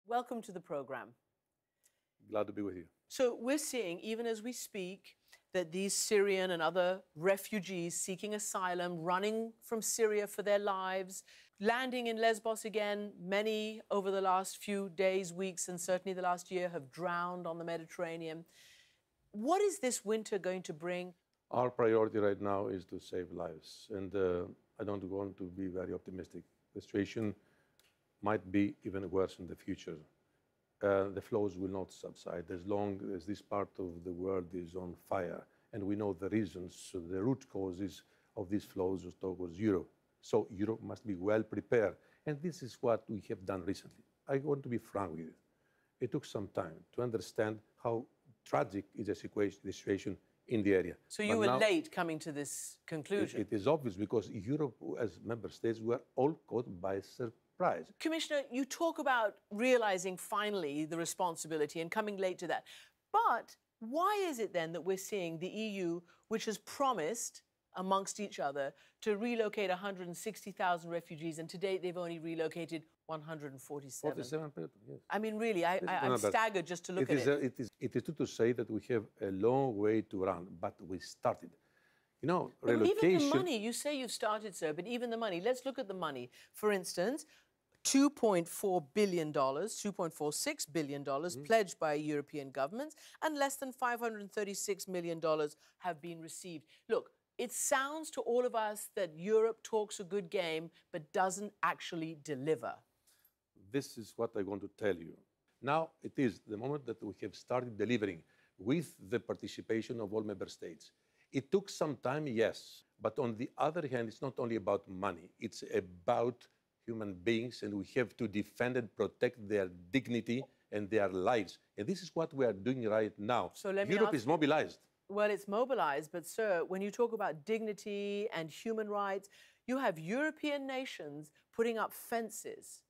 welcome to the program. Glad to be with you. So we're seeing, even as we speak, that these Syrian and other refugees seeking asylum, running from Syria for their lives, landing in Lesbos again, many over the last few days, weeks, and certainly the last year have drowned on the Mediterranean. What is this winter going to bring? Our priority right now is to save lives. And I don't want to be very optimistic. The situation might be even worse in the future. The flows will not subside as long as this part of the world is on fire. And we know the reasons, the root causes of these flows towards Europe. So Europe must be well prepared. And this is what we have done recently. I want to be frank with you. It took some time to understand how tragic is the situation in the area. So you were late coming to this conclusion? It is obvious because Europe, as member states, were all caught by surprise. Commissioner, you talk about realising finally the responsibility and coming late to that. But why is it then that we're seeing the EU, which has promised amongst each other to relocate 160,000 refugees, and to date they've only relocated 147? 47 people, yes. I mean, really, I'm staggered just to look at it. It is true to say that we have a long way to run, but we started. You know, relocation... Even the money, you say you've started, sir, but even the money. Let's look at the money. For instance, $2.4 billion, $2.46 billion pledged by European governments, and less than $536 million have been received. Look, it sounds to all of us that Europe talks a good game, but doesn't actually deliver. This is what I want to tell you. Now it is the moment that we have started delivering with the participation of all member states. It took some time, yes, but on the other hand, it's not only about money. It's about human beings, and we have to defend and protect their dignity and their lives. And this is what we are doing right now. So let me Europe is mobilized. Well, it's mobilized, but, sir, when you talk about dignity and human rights, you have European nations putting up fences.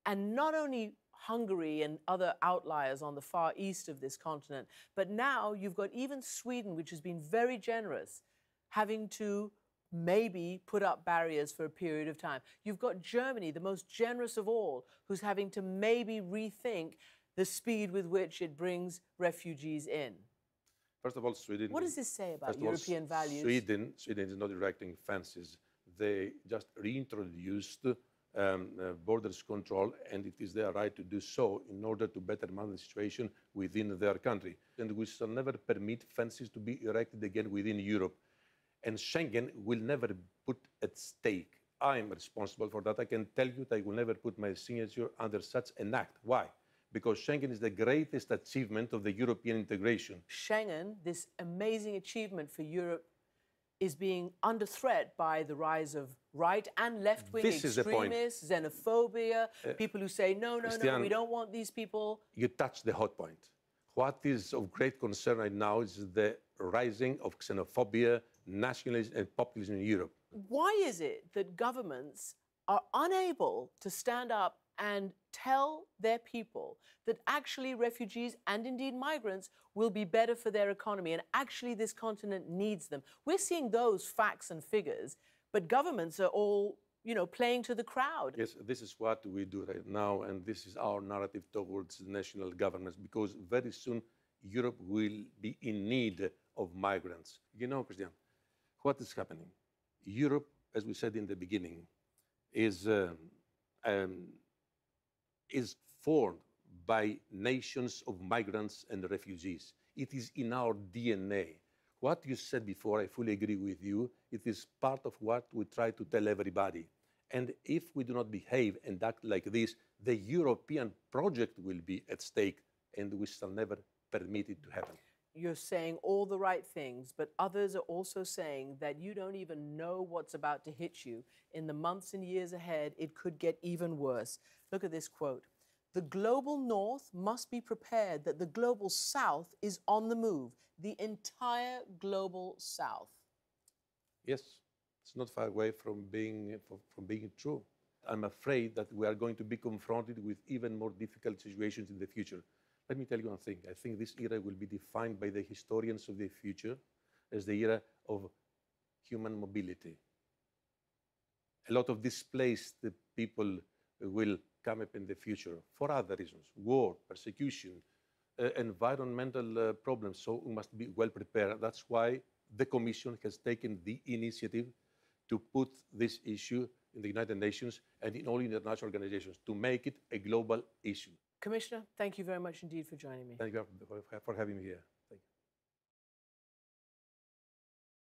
And not only Hungary and other outliers on the far east of this continent, but now you've got even Sweden, which has been very generous, having to maybe put up barriers for a period of time. You've got Germany, the most generous of all, who's having to maybe rethink the speed with which it brings refugees in. First of all, Sweden... What does this say about European values? Sweden is not erecting fences. They just reintroduced borders control, and it is their right to do so in order to better manage the situation within their country. And we shall never permit fences to be erected again within Europe. And Schengen will never put at stake. I am responsible for that. I can tell you that I will never put my signature under such an act. Why? Because Schengen is the greatest achievement of the European integration. Schengen, this amazing achievement for Europe, is being under threat by the rise of right and left-wing extremists, xenophobia, people who say, no, we don't want these people. You touched the hot point. What is of great concern right now is the rising of xenophobia, nationalism and populism in Europe. Why is it that governments are unable to stand up and tell their people that actually refugees and indeed migrants will be better for their economy, and actually this continent needs them? We're seeing those facts and figures, but governments are all, playing to the crowd. Yes, this is what we do right now, and this is our narrative towards national governments, because very soon Europe will be in need of migrants. You know, Christian, what is happening? Europe, as we said in the beginning, is formed by nations of migrants and refugees. It is in our DNA. What you said before, I fully agree with you. It is part of what we try to tell everybody. And if we do not behave and act like this, the European project will be at stake, and we shall never permit it to happen. You're saying all the right things, but others are also saying that you don't even know what's about to hit you. In the months and years ahead, it could get even worse. Look at this quote. The global north must be prepared that the global south is on the move. The entire global south. Yes, it's not far away from being true. I'm afraid that we are going to be confronted with even more difficult situations in the future. Let me tell you one thing. I think this era will be defined by the historians of the future as the era of human mobility. A lot of displaced people will come up in the future for other reasons, war, persecution, environmental problems. So we must be well prepared. That's why the Commission has taken the initiative to put this issue in the United Nations and in all international organizations to make it a global issue. Commissioner, thank you very much indeed for joining me. Thank you for having me here.